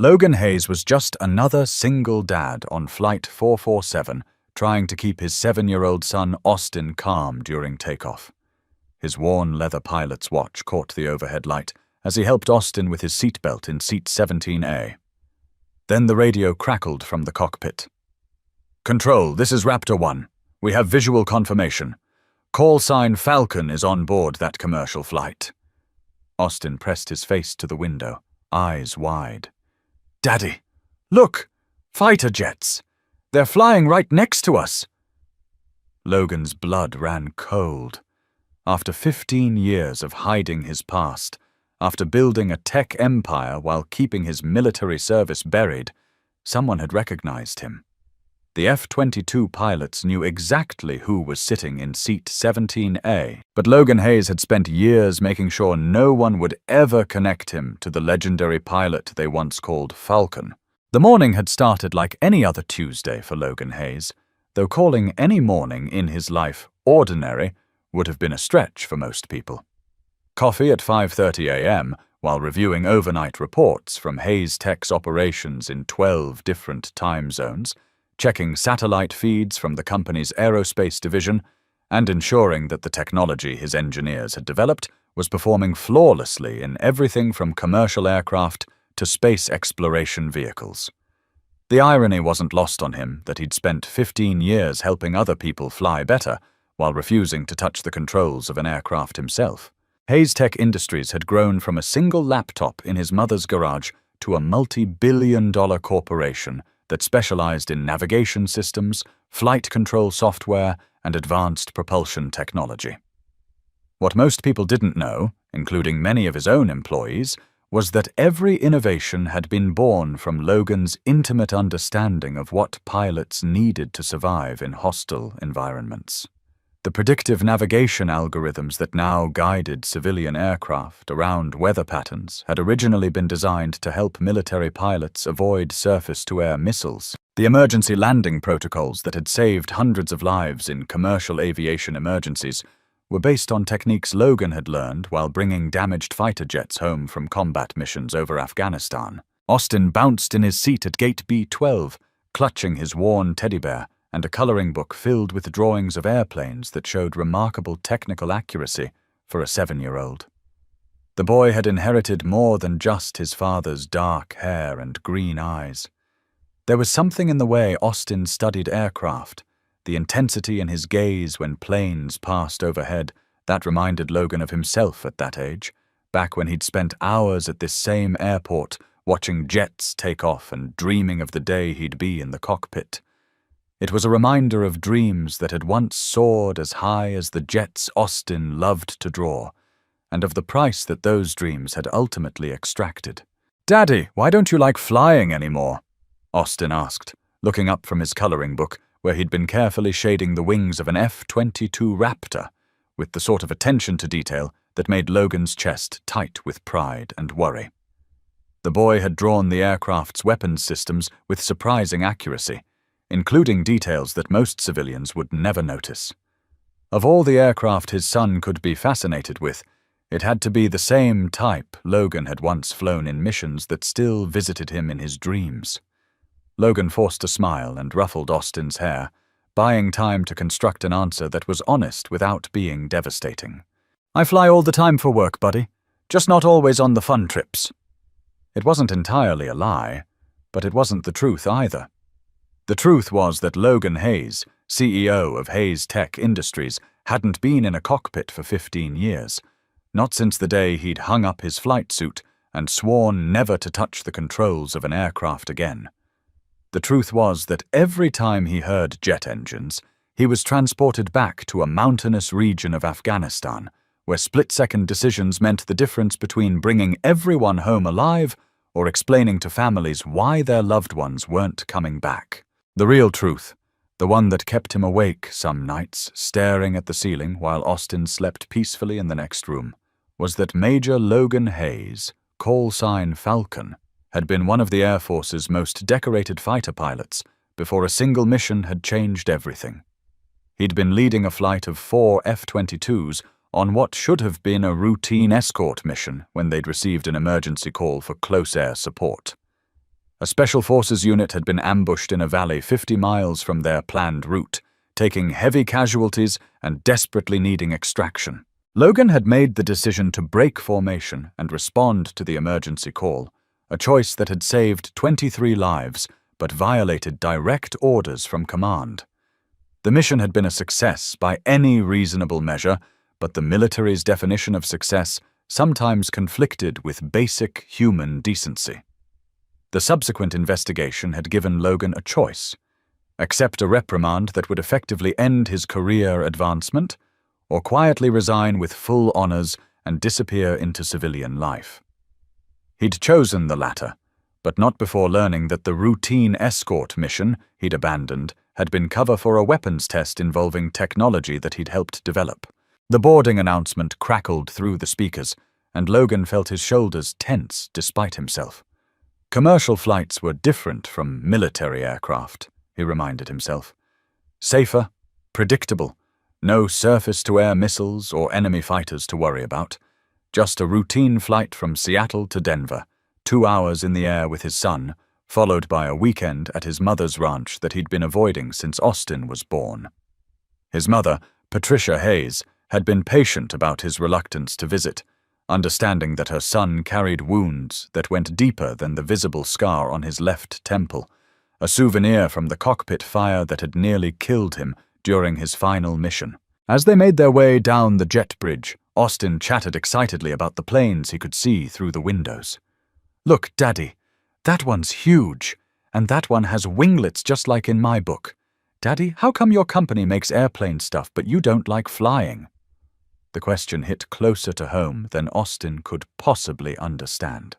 Logan Hayes was just another single dad on Flight 447, trying to keep his 7-year-old son Austin calm during takeoff. His worn leather pilot's watch caught the overhead light as he helped Austin with his seatbelt in seat 17A. Then the radio crackled from the cockpit. "Control, this is Raptor 1. We have visual confirmation. Call sign Falcon is on board that commercial flight." Austin pressed his face to the window, eyes wide. "Daddy, look! Fighter jets! They're flying right next to us!" Logan's blood ran cold. After 15 years of hiding his past, after building a tech empire while keeping his military service buried, someone had recognized him. The F-22 pilots knew exactly who was sitting in seat 17A, but Logan Hayes had spent years making sure no one would ever connect him to the legendary pilot they once called Falcon. The morning had started like any other Tuesday for Logan Hayes, though calling any morning in his life ordinary would have been a stretch for most people. Coffee at 5:30 a.m. while reviewing overnight reports from Hayes Tech's operations in 12 different time zones, checking satellite feeds from the company's aerospace division, and ensuring that the technology his engineers had developed was performing flawlessly in everything from commercial aircraft to space exploration vehicles. The irony wasn't lost on him that he'd spent 15 years helping other people fly better while refusing to touch the controls of an aircraft himself. Hayes Tech Industries had grown from a single laptop in his mother's garage to a multi-billion-dollar corporation that specialized in navigation systems, flight control software, and advanced propulsion technology. What most people didn't know, including many of his own employees, was that every innovation had been born from Logan's intimate understanding of what pilots needed to survive in hostile environments. The predictive navigation algorithms that now guided civilian aircraft around weather patterns had originally been designed to help military pilots avoid surface-to-air missiles. The emergency landing protocols that had saved hundreds of lives in commercial aviation emergencies were based on techniques Logan had learned while bringing damaged fighter jets home from combat missions over Afghanistan. Austin bounced in his seat at gate B-12, clutching his worn teddy bear and a coloring book filled with drawings of airplanes that showed remarkable technical accuracy for a 7-year-old. The boy had inherited more than just his father's dark hair and green eyes. There was something in the way Austin studied aircraft, the intensity in his gaze when planes passed overhead, that reminded Logan of himself at that age, back when he'd spent hours at this same airport watching jets take off and dreaming of the day he'd be in the cockpit. It was a reminder of dreams that had once soared as high as the jets Austin loved to draw, and of the price that those dreams had ultimately extracted. "Daddy, why don't you like flying anymore?" Austin asked, looking up from his coloring book, where he'd been carefully shading the wings of an F-22 Raptor, with the sort of attention to detail that made Logan's chest tight with pride and worry. The boy had drawn the aircraft's weapons systems with surprising accuracy, including details that most civilians would never notice. Of all the aircraft his son could be fascinated with, it had to be the same type Logan had once flown in missions that still visited him in his dreams. Logan forced a smile and ruffled Austin's hair, buying time to construct an answer that was honest without being devastating. "I fly all the time for work, buddy, just not always on the fun trips." It wasn't entirely a lie, but it wasn't the truth either. The truth was that Logan Hayes, CEO of Hayes Tech Industries, hadn't been in a cockpit for 15 years, not since the day he'd hung up his flight suit and sworn never to touch the controls of an aircraft again. The truth was that every time he heard jet engines, he was transported back to a mountainous region of Afghanistan, where split-second decisions meant the difference between bringing everyone home alive or explaining to families why their loved ones weren't coming back. The real truth, the one that kept him awake some nights, staring at the ceiling while Austin slept peacefully in the next room, was that Major Logan Hayes, call sign Falcon, had been one of the Air Force's most decorated fighter pilots before a single mission had changed everything. He'd been leading a flight of 4 F-22s on what should have been a routine escort mission when they'd received an emergency call for close air support. A Special Forces unit had been ambushed in a valley 50 miles from their planned route, taking heavy casualties and desperately needing extraction. Logan had made the decision to break formation and respond to the emergency call, a choice that had saved 23 lives but violated direct orders from command. The mission had been a success by any reasonable measure, but the military's definition of success sometimes conflicted with basic human decency. The subsequent investigation had given Logan a choice: accept a reprimand that would effectively end his career advancement, or quietly resign with full honors and disappear into civilian life. He'd chosen the latter, but not before learning that the routine escort mission he'd abandoned had been cover for a weapons test involving technology that he'd helped develop. The boarding announcement crackled through the speakers, and Logan felt his shoulders tense despite himself. Commercial flights were different from military aircraft, he reminded himself. Safer, predictable, no surface-to-air missiles or enemy fighters to worry about. Just a routine flight from Seattle to Denver, 2 hours in the air with his son, followed by a weekend at his mother's ranch that he'd been avoiding since Austin was born. His mother, Patricia Hayes, had been patient about his reluctance to visit, understanding that her son carried wounds that went deeper than the visible scar on his left temple, a souvenir from the cockpit fire that had nearly killed him during his final mission. As they made their way down the jet bridge, Austin chatted excitedly about the planes he could see through the windows. "Look, Daddy, that one's huge, and that one has winglets just like in my book. Daddy, how come your company makes airplane stuff but you don't like flying?" The question hit closer to home than Austin could possibly understand.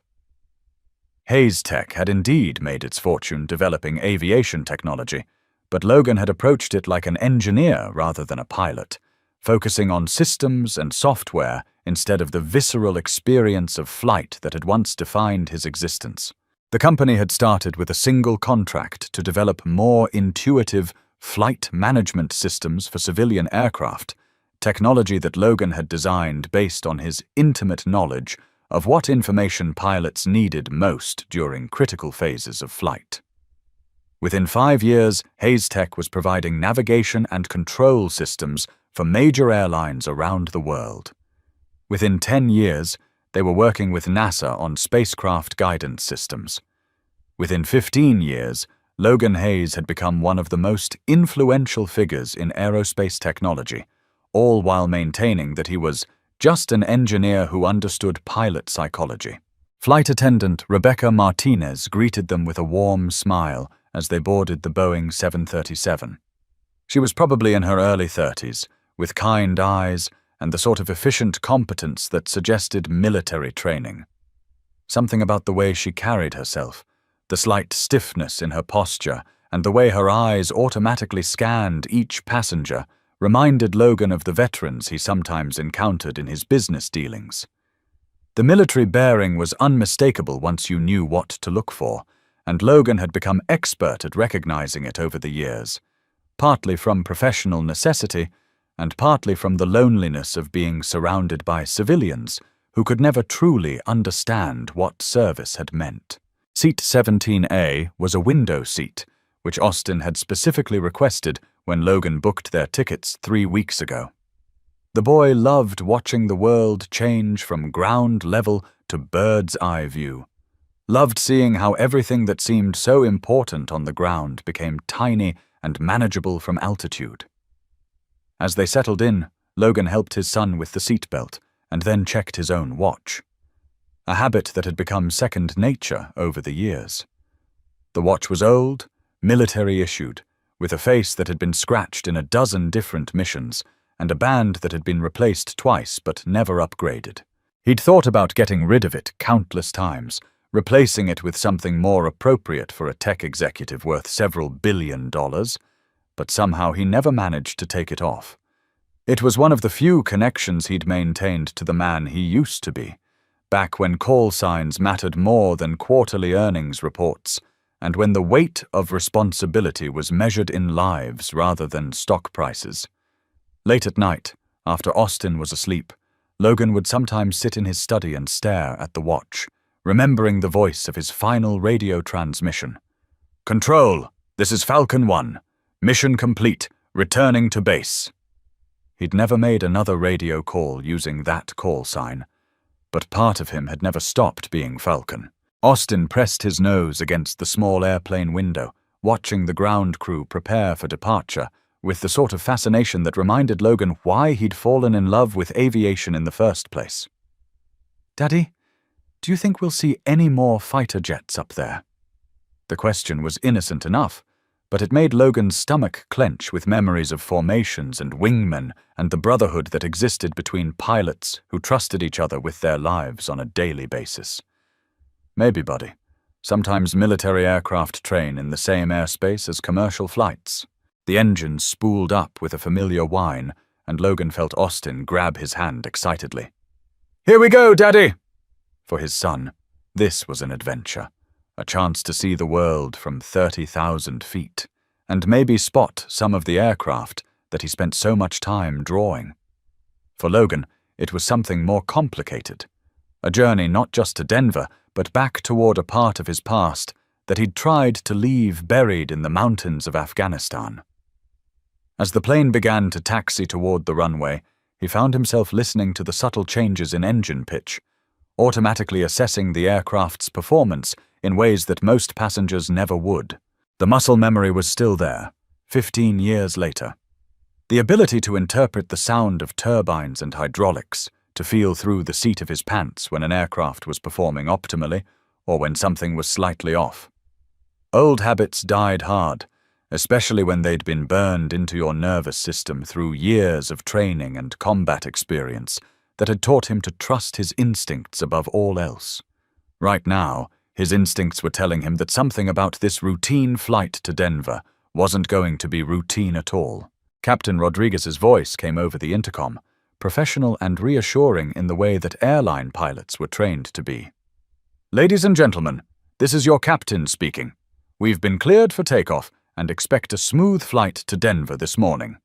Hayes Tech had indeed made its fortune developing aviation technology, but Logan had approached it like an engineer rather than a pilot, focusing on systems and software instead of the visceral experience of flight that had once defined his existence. The company had started with a single contract to develop more intuitive flight management systems for civilian aircraft, technology that Logan had designed based on his intimate knowledge of what information pilots needed most during critical phases of flight. Within 5 years, Hayes Tech was providing navigation and control systems for major airlines around the world. Within 10 years, they were working with NASA on spacecraft guidance systems. Within 15 years, Logan Hayes had become one of the most influential figures in aerospace technology, all while maintaining that he was just an engineer who understood pilot psychology. Flight attendant Rebecca Martinez greeted them with a warm smile as they boarded the Boeing 737. She was probably in her early 30s, with kind eyes and the sort of efficient competence that suggested military training. Something about the way she carried herself, the slight stiffness in her posture, and the way her eyes automatically scanned each passenger reminded Logan of the veterans he sometimes encountered in his business dealings. The military bearing was unmistakable once you knew what to look for, and Logan had become expert at recognizing it over the years, partly from professional necessity and partly from the loneliness of being surrounded by civilians who could never truly understand what service had meant. Seat 17A was a window seat, which Austin had specifically requested when Logan booked their tickets 3 weeks ago. The boy loved watching the world change from ground level to bird's eye view, loved seeing how everything that seemed so important on the ground became tiny and manageable from altitude. As they settled in, Logan helped his son with the seatbelt and then checked his own watch, a habit that had become second nature over the years. The watch was old, military-issued, with a face that had been scratched in a dozen different missions and a band that had been replaced twice but never upgraded. He'd thought about getting rid of it countless times, replacing it with something more appropriate for a tech executive worth several $billion, but somehow he never managed to take it off. It was one of the few connections he'd maintained to the man he used to be, back when call signs mattered more than quarterly earnings reports, and when the weight of responsibility was measured in lives rather than stock prices. Late at night, after Austin was asleep, Logan would sometimes sit in his study and stare at the watch, remembering the voice of his final radio transmission. "Control, this is Falcon 1. Mission complete, returning to base." He'd never made another radio call using that call sign, but part of him had never stopped being Falcon. Austin pressed his nose against the small airplane window, watching the ground crew prepare for departure, with the sort of fascination that reminded Logan why he'd fallen in love with aviation in the first place. "Daddy, do you think we'll see any more fighter jets up there?" The question was innocent enough, but it made Logan's stomach clench with memories of formations and wingmen and the brotherhood that existed between pilots who trusted each other with their lives on a daily basis. "Maybe, buddy. Sometimes military aircraft train in the same airspace as commercial flights." The engine spooled up with a familiar whine, and Logan felt Austin grab his hand excitedly. "Here we go, Daddy!" For his son, this was an adventure, a chance to see the world from 30,000 feet, and maybe spot some of the aircraft that he spent so much time drawing. For Logan, it was something more complicated, a journey not just to Denver, but back toward a part of his past that he'd tried to leave buried in the mountains of Afghanistan. As the plane began to taxi toward the runway, he found himself listening to the subtle changes in engine pitch, automatically assessing the aircraft's performance in ways that most passengers never would. The muscle memory was still there, 15 years later. The ability to interpret the sound of turbines and hydraulics, to feel through the seat of his pants when an aircraft was performing optimally or when something was slightly off. Old habits died hard, especially when they'd been burned into your nervous system through years of training and combat experience that had taught him to trust his instincts above all else. Right now, his instincts were telling him that something about this routine flight to Denver wasn't going to be routine at all. Captain Rodriguez's voice came over the intercom, professional and reassuring in the way that airline pilots were trained to be. "Ladies and gentlemen, this is your captain speaking. We've been cleared for takeoff and expect a smooth flight to Denver this morning.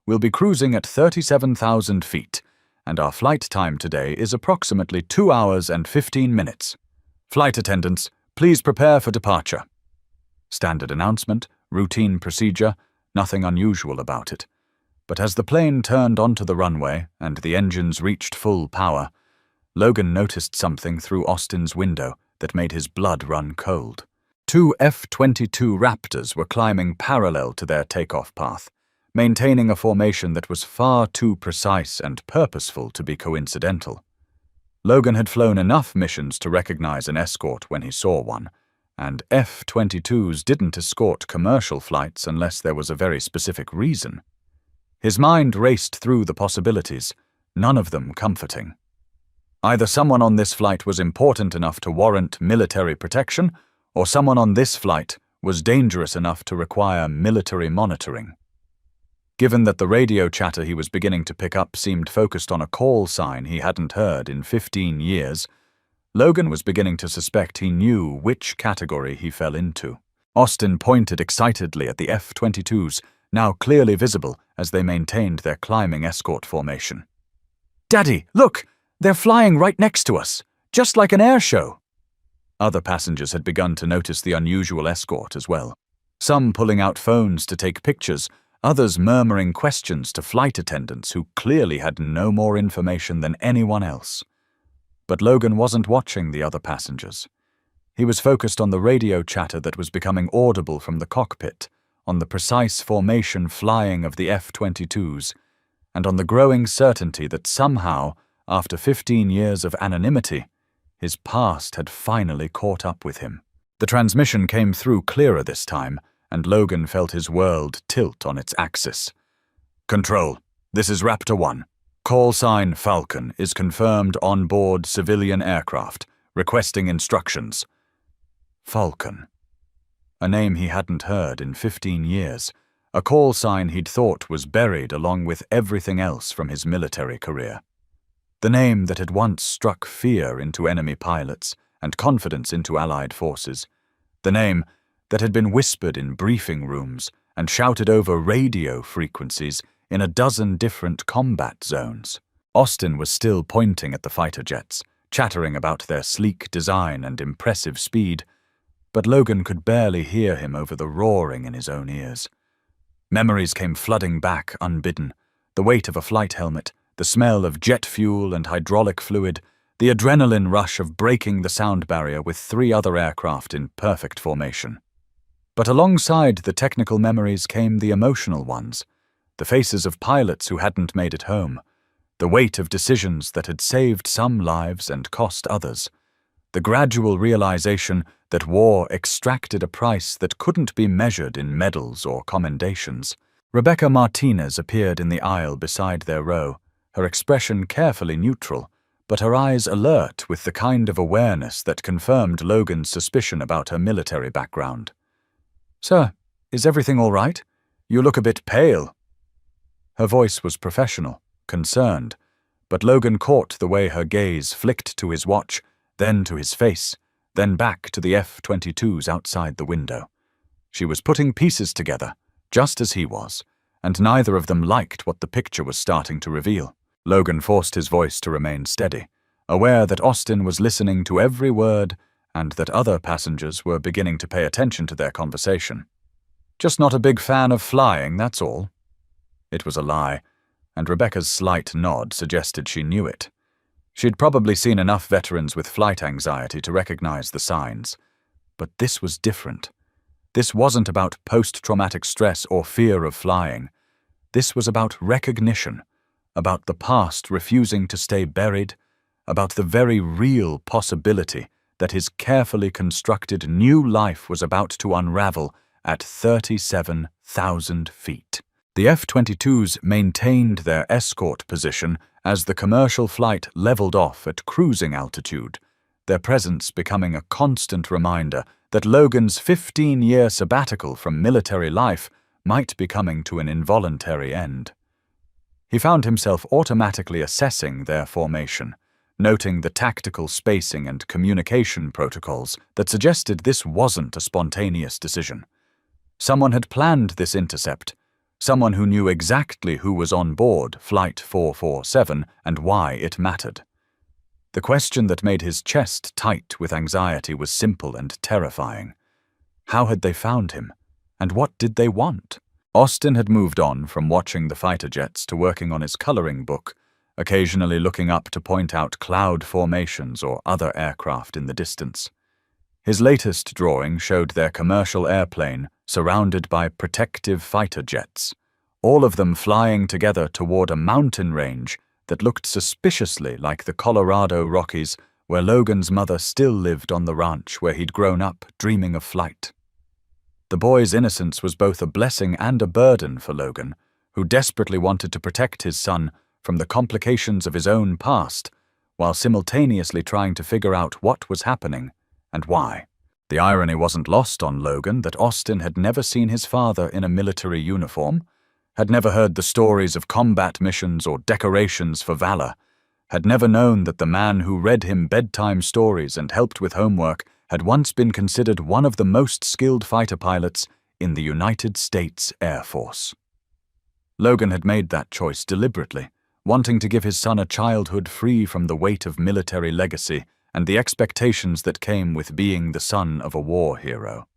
We'll be cruising at 37,000 feet, and our flight time today is approximately 2 hours and 15 minutes. Flight attendants, please prepare for departure." Standard announcement, routine procedure, nothing unusual about it. But as the plane turned onto the runway and the engines reached full power, Logan noticed something through Austin's window that made his blood run cold. 2 F-22 Raptors were climbing parallel to their takeoff path, maintaining a formation that was far too precise and purposeful to be coincidental. Logan had flown enough missions to recognize an escort when he saw one, and F-22s didn't escort commercial flights unless there was a very specific reason. His mind raced through the possibilities, none of them comforting. Either someone on this flight was important enough to warrant military protection, or someone on this flight was dangerous enough to require military monitoring. Given that the radio chatter he was beginning to pick up seemed focused on a call sign he hadn't heard in 15 years, Logan was beginning to suspect he knew which category he fell into. Austin pointed excitedly at the F-22s, now clearly visible as they maintained their climbing escort formation. "Daddy, look! They're flying right next to us, just like an air show." Other passengers had begun to notice the unusual escort as well. Some pulling out phones to take pictures, others murmuring questions to flight attendants who clearly had no more information than anyone else. But Logan wasn't watching the other passengers. He was focused on the radio chatter that was becoming audible from the cockpit, on the precise formation flying of the F-22s, and on the growing certainty that somehow, after 15 years of anonymity, his past had finally caught up with him. The transmission came through clearer this time, and Logan felt his world tilt on its axis. "Control, this is Raptor 1. Call sign Falcon is confirmed on board civilian aircraft, requesting instructions." Falcon. A name he hadn't heard in 15 years, a call sign he'd thought was buried along with everything else from his military career. The name that had once struck fear into enemy pilots and confidence into Allied forces. The name that had been whispered in briefing rooms and shouted over radio frequencies in a dozen different combat zones. Austin was still pointing at the fighter jets, chattering about their sleek design and impressive speed, but Logan could barely hear him over the roaring in his own ears. Memories came flooding back unbidden: the weight of a flight helmet, the smell of jet fuel and hydraulic fluid, the adrenaline rush of breaking the sound barrier with 3 other aircraft in perfect formation. But alongside the technical memories came the emotional ones, the faces of pilots who hadn't made it home, the weight of decisions that had saved some lives and cost others, the gradual realization that war extracted a price that couldn't be measured in medals or commendations. Rebecca Martinez appeared in the aisle beside their row, her expression carefully neutral, but her eyes alert with the kind of awareness that confirmed Logan's suspicion about her military background. "Sir, is everything all right? You look a bit pale." Her voice was professional, concerned, but Logan caught the way her gaze flicked to his watch, then to his face, then back to the F-22s outside the window. She was putting pieces together, just as he was, and neither of them liked what the picture was starting to reveal. Logan forced his voice to remain steady, aware that Austin was listening to every word and that other passengers were beginning to pay attention to their conversation. "Just not a big fan of flying, that's all." It was a lie, and Rebecca's slight nod suggested she knew it. She'd probably seen enough veterans with flight anxiety to recognize the signs. But this was different. This wasn't about post-traumatic stress or fear of flying. This was about recognition, about the past refusing to stay buried, about the very real possibility that his carefully constructed new life was about to unravel at 37,000 feet. The F-22s maintained their escort position as the commercial flight leveled off at cruising altitude, their presence becoming a constant reminder that Logan's 15-year sabbatical from military life might be coming to an involuntary end. He found himself automatically assessing their formation, noting the tactical spacing and communication protocols that suggested this wasn't a spontaneous decision. Someone had planned this intercept, someone who knew exactly who was on board Flight 447 and why it mattered. The question that made his chest tight with anxiety was simple and terrifying. How had they found him? And what did they want? Austin had moved on from watching the fighter jets to working on his coloring book, occasionally looking up to point out cloud formations or other aircraft in the distance. His latest drawing showed their commercial airplane surrounded by protective fighter jets, all of them flying together toward a mountain range that looked suspiciously like the Colorado Rockies, where Logan's mother still lived on the ranch where he'd grown up dreaming of flight. The boy's innocence was both a blessing and a burden for Logan, who desperately wanted to protect his son from the complications of his own past, while simultaneously trying to figure out what was happening and why. The irony wasn't lost on Logan that Austin had never seen his father in a military uniform, had never heard the stories of combat missions or decorations for valor, had never known that the man who read him bedtime stories and helped with homework had once been considered one of the most skilled fighter pilots in the United States Air Force. Logan had made that choice deliberately, wanting to give his son a childhood free from the weight of military legacy and the expectations that came with being the son of a war hero.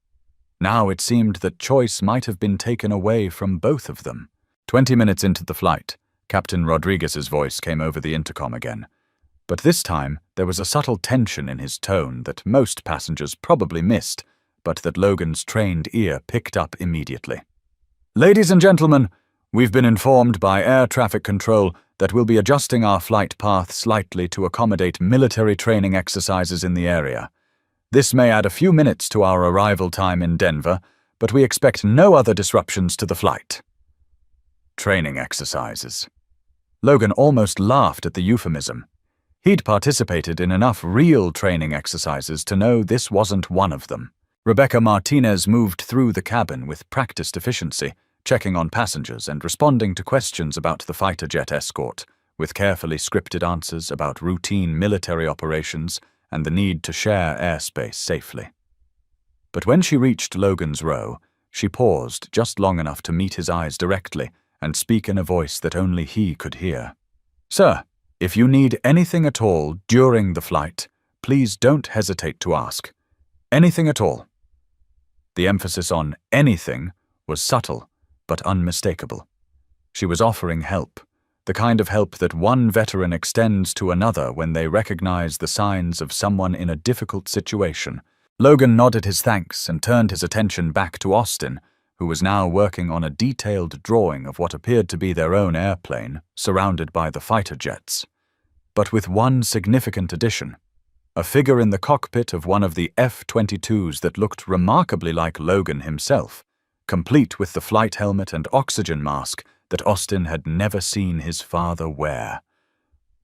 Now it seemed that choice might have been taken away from both of them. 20 minutes into the flight, Captain Rodriguez's voice came over the intercom again. But this time, there was a subtle tension in his tone that most passengers probably missed, but that Logan's trained ear picked up immediately. "Ladies and gentlemen, we've been informed by air traffic control that we'll be adjusting our flight path slightly to accommodate military training exercises in the area. This may add a few minutes to our arrival time in Denver, but we expect no other disruptions to the flight." Training exercises. Logan almost laughed at the euphemism. He'd participated in enough real training exercises to know this wasn't one of them. Rebecca Martinez moved through the cabin with practiced efficiency, checking on passengers and responding to questions about the fighter jet escort, with carefully scripted answers about routine military operations and the need to share airspace safely. But when she reached Logan's row, she paused just long enough to meet his eyes directly and speak in a voice that only he could hear. "Sir, If you need anything at all during the flight, please don't hesitate to ask. Anything at all." The emphasis on anything was subtle but unmistakable. She was offering help, the kind of help that one veteran extends to another when they recognize the signs of someone in a difficult situation. Logan nodded his thanks and turned his attention back to Austin, who was now working on a detailed drawing of what appeared to be their own airplane, surrounded by the fighter jets. But with one significant addition: a figure in the cockpit of one of the F-22s that looked remarkably like Logan himself, complete with the flight helmet and oxygen mask that Austin had never seen his father wear.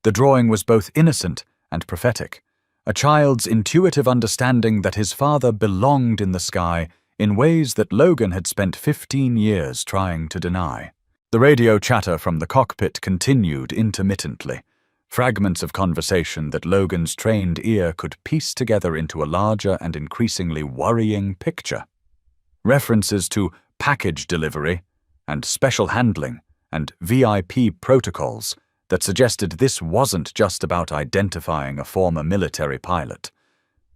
The drawing was both innocent and prophetic, a child's intuitive understanding that his father belonged in the sky in ways that Logan had spent 15 years trying to deny. The radio chatter from the cockpit continued intermittently, fragments of conversation that Logan's trained ear could piece together into a larger and increasingly worrying picture. References to package delivery and special handling and VIP protocols that suggested this wasn't just about identifying a former military pilot.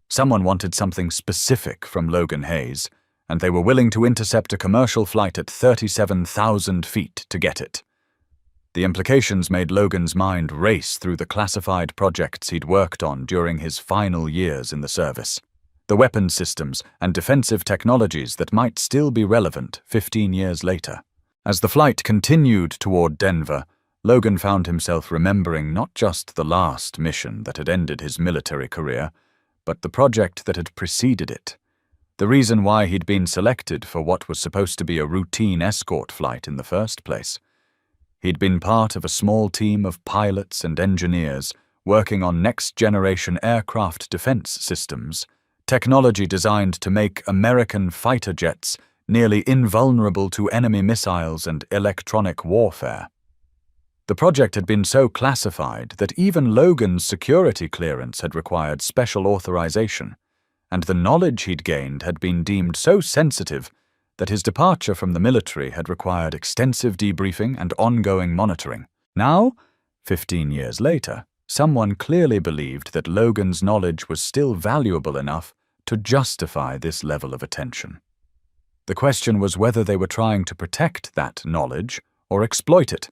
Someone wanted something specific from Logan Hayes, and they were willing to intercept a commercial flight at 37,000 feet to get it. The implications made Logan's mind race through the classified projects he'd worked on during his final years in the service, the weapons systems and defensive technologies that might still be relevant 15 years later. As the flight continued toward Denver, Logan found himself remembering not just the last mission that had ended his military career, but the project that had preceded it. The reason why he'd been selected for what was supposed to be a routine escort flight in the first place. He'd been part of a small team of pilots and engineers working on next-generation aircraft defense systems, technology designed to make American fighter jets nearly invulnerable to enemy missiles and electronic warfare. The project had been so classified that even Logan's security clearance had required special authorization, and the knowledge he'd gained had been deemed so sensitive that his departure from the military had required extensive debriefing and ongoing monitoring. Now, 15 years later, someone clearly believed that Logan's knowledge was still valuable enough to justify this level of attention. The question was whether they were trying to protect that knowledge or exploit it,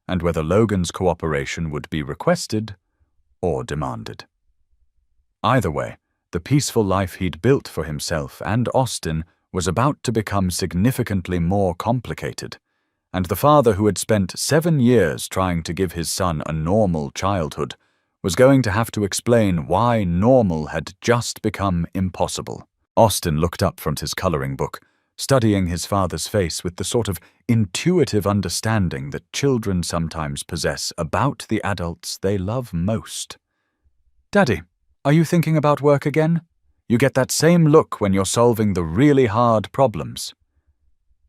and whether Logan's cooperation would be requested or demanded. Either way, the peaceful life he'd built for himself and Austin was about to become significantly more complicated, and the father who had spent 7 years trying to give his son a normal childhood was going to have to explain why normal had just become impossible. Austin looked up from his coloring book, studying his father's face with the sort of intuitive understanding that children sometimes possess about the adults they love most. "Daddy, are you thinking about work again? You get that same look when you're solving the really hard problems."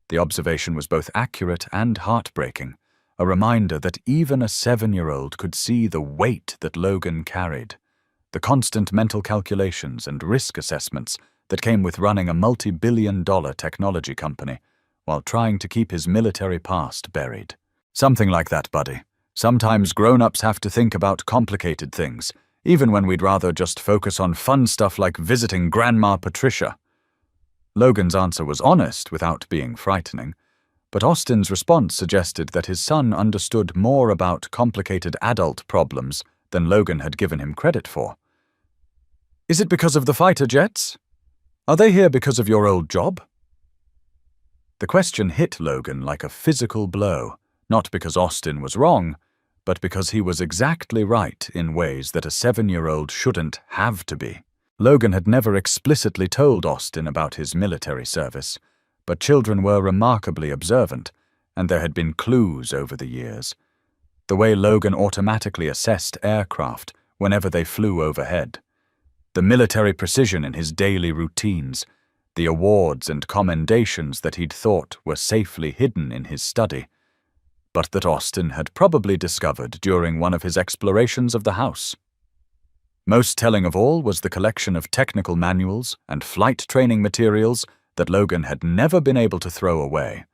The observation was both accurate and heartbreaking, a reminder that even a 7-year-old could see the weight that Logan carried, the constant mental calculations and risk assessments that came with running a multi-billion-dollar technology company while trying to keep his military past buried. "Something like that, buddy. Sometimes grown-ups have to think about complicated things, even when we'd rather just focus on fun stuff like visiting Grandma Patricia." Logan's answer was honest without being frightening, but Austin's response suggested that his son understood more about complicated adult problems than Logan had given him credit for. "Is it because of the fighter jets? Are they here because of your old job?" The question hit Logan like a physical blow, not because Austin was wrong, but because he was exactly right in ways that a 7-year-old shouldn't have to be. Logan had never explicitly told Austin about his military service, but children were remarkably observant, and there had been clues over the years. The way Logan automatically assessed aircraft whenever they flew overhead, the military precision in his daily routines, the awards and commendations that he'd thought were safely hidden in his study, but that Austin had probably discovered during one of his explorations of the house. Most telling of all was the collection of technical manuals and flight training materials that Logan had never been able to throw away,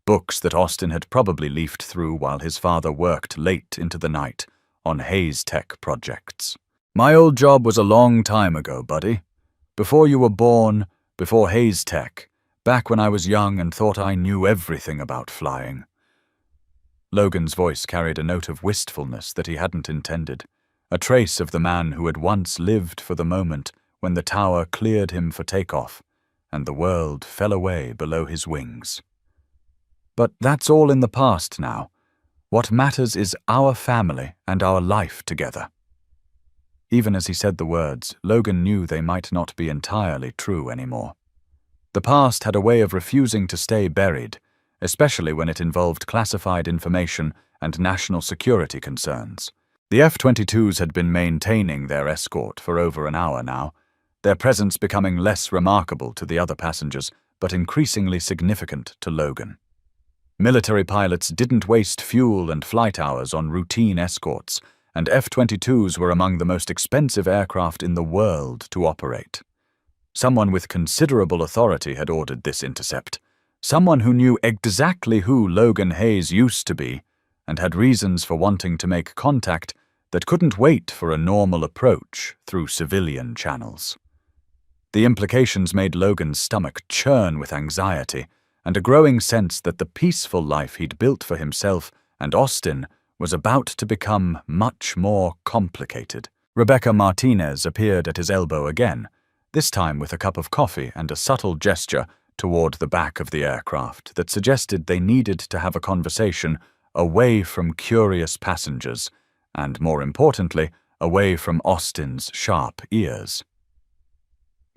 books that Austin had probably leafed through while his father worked late into the night, on Hayes Tech projects. My old job was a long time ago, buddy. Before you were born, before Hayes Tech, back when I was young and thought I knew everything about flying. Logan's voice carried a note of wistfulness that he hadn't intended, a trace of the man who had once lived for the moment when the tower cleared him for takeoff and the world fell away below his wings. But that's all in the past now. What matters is our family and our life together. Even as he said the words, Logan knew they might not be entirely true anymore. The past had a way of refusing to stay buried, especially when it involved classified information and national security concerns. The F-22s had been maintaining their escort for over an hour now, their presence becoming less remarkable to the other passengers, but increasingly significant to Logan. Military pilots didn't waste fuel and flight hours on routine escorts, and F-22s were among the most expensive aircraft in the world to operate. Someone with considerable authority had ordered this intercept, someone who knew exactly who Logan Hayes used to be and had reasons for wanting to make contact that couldn't wait for a normal approach through civilian channels. The implications made Logan's stomach churn with anxiety and a growing sense that the peaceful life he'd built for himself and Austin was about to become much more complicated. Rebecca Martinez appeared at his elbow again, this time with a cup of coffee and a subtle gesture toward the back of the aircraft that suggested they needed to have a conversation away from curious passengers and, more importantly, away from Austin's sharp ears.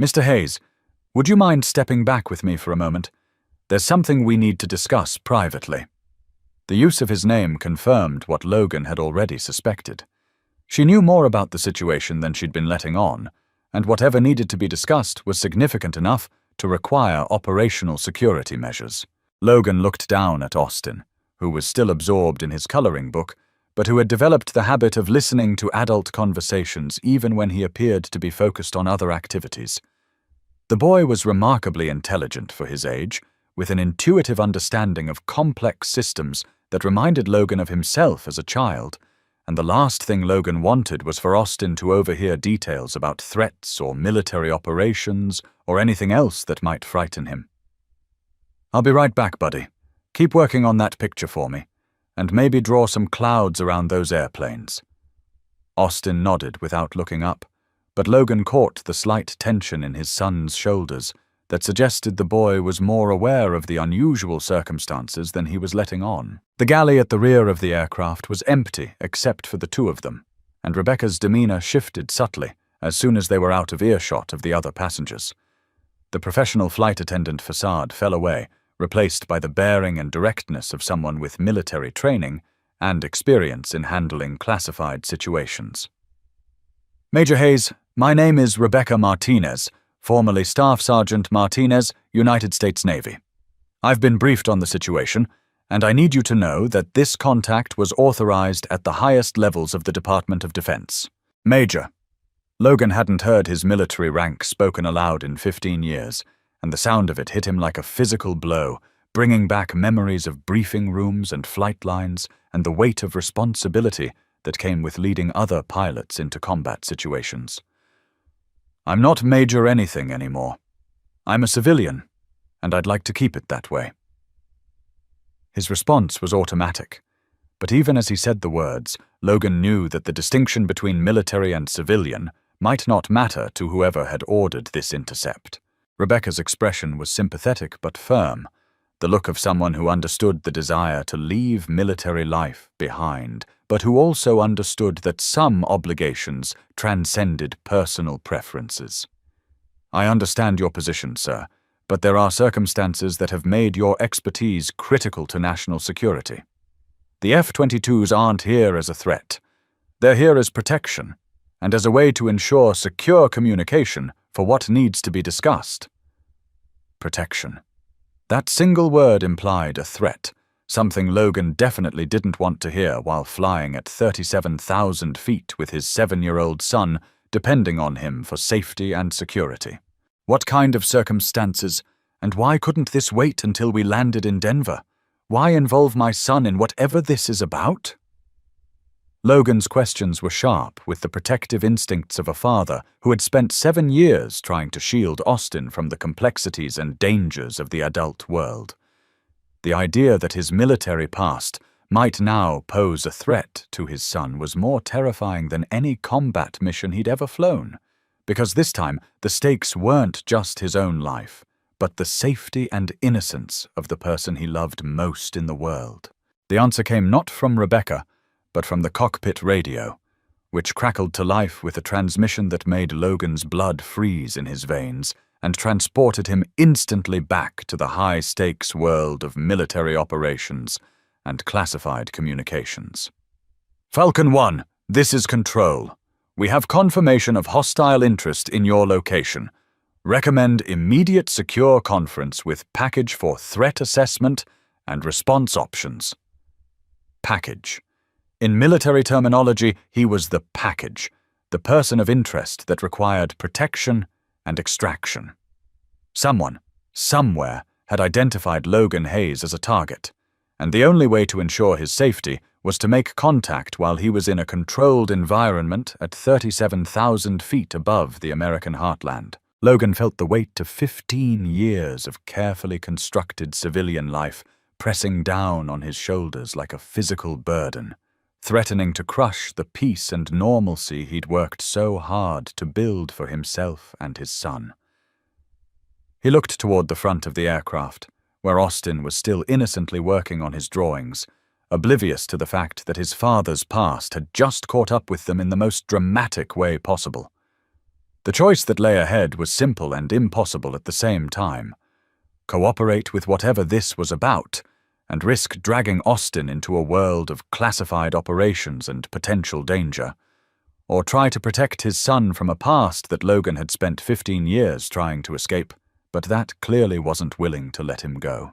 "Mr. Hayes, would you mind stepping back with me for a moment? There's something we need to discuss privately." The use of his name confirmed what Logan had already suspected. She knew more about the situation than she'd been letting on, and whatever needed to be discussed was significant enough to require operational security measures. Logan looked down at Austin, who was still absorbed in his coloring book, but who had developed the habit of listening to adult conversations even when he appeared to be focused on other activities. The boy was remarkably intelligent for his age, with an intuitive understanding of complex systems that reminded Logan of himself as a child, and the last thing Logan wanted was for Austin to overhear details about threats or military operations or anything else that might frighten him. "I'll be right back, buddy. Keep working on that picture for me, and maybe draw some clouds around those airplanes." Austin nodded without looking up, but Logan caught the slight tension in his son's shoulders that suggested the boy was more aware of the unusual circumstances than he was letting on. The galley at the rear of the aircraft was empty except for the two of them, and Rebecca's demeanor shifted subtly as soon as they were out of earshot of the other passengers. The professional flight attendant facade fell away, replaced by the bearing and directness of someone with military training and experience in handling classified situations. "Major Hayes, my name is Rebecca Martinez, formerly Staff Sergeant Martinez, United States Navy. I've been briefed on the situation, and I need you to know that this contact was authorized at the highest levels of the Department of Defense." "Major." Logan hadn't heard his military rank spoken aloud in 15 years, and the sound of it hit him like a physical blow, bringing back memories of briefing rooms and flight lines and the weight of responsibility that came with leading other pilots into combat situations. "I'm not Major anything anymore. I'm a civilian, and I'd like to keep it that way." His response was automatic, but even as he said the words, Logan knew that the distinction between military and civilian might not matter to whoever had ordered this intercept. Rebecca's expression was sympathetic but firm, the look of someone who understood the desire to leave military life behind, but who also understood that some obligations transcended personal preferences. "I understand your position, sir, but there are circumstances that have made your expertise critical to national security. The F-22s aren't here as a threat. They're here as protection, and as a way to ensure secure communication for what needs to be discussed." Protection. That single word implied a threat, something Logan definitely didn't want to hear while flying at 37,000 feet with his 7-year-old son depending on him for safety and security. What kind of circumstances, and why couldn't this wait until we landed in Denver? Why involve my son in whatever this is about? Logan's questions were sharp, with the protective instincts of a father who had spent 7 years trying to shield Austin from the complexities and dangers of the adult world. The idea that his military past might now pose a threat to his son was more terrifying than any combat mission he'd ever flown, because this time the stakes weren't just his own life, but the safety and innocence of the person he loved most in the world. The answer came not from Rebecca, but from the cockpit radio, which crackled to life with a transmission that made Logan's blood freeze in his veins and transported him instantly back to the high-stakes world of military operations and classified communications. Falcon 1, this is Control. We have confirmation of hostile interest in your location. Recommend immediate secure conference with package for threat assessment and response options. Package. In military terminology, he was the package, the person of interest that required protection and extraction. Someone, somewhere, had identified Logan Hayes as a target, and the only way to ensure his safety was to make contact while he was in a controlled environment at 37,000 feet above the American heartland. Logan felt the weight of 15 years of carefully constructed civilian life pressing down on his shoulders like a physical burden, threatening to crush the peace and normalcy he'd worked so hard to build for himself and his son. He looked toward the front of the aircraft, where Austin was still innocently working on his drawings, oblivious to the fact that his father's past had just caught up with them in the most dramatic way possible. The choice that lay ahead was simple and impossible at the same time. Cooperate with whatever this was about, and risk dragging Austin into a world of classified operations and potential danger, or try to protect his son from a past that Logan had spent 15 years trying to escape, but that clearly wasn't willing to let him go.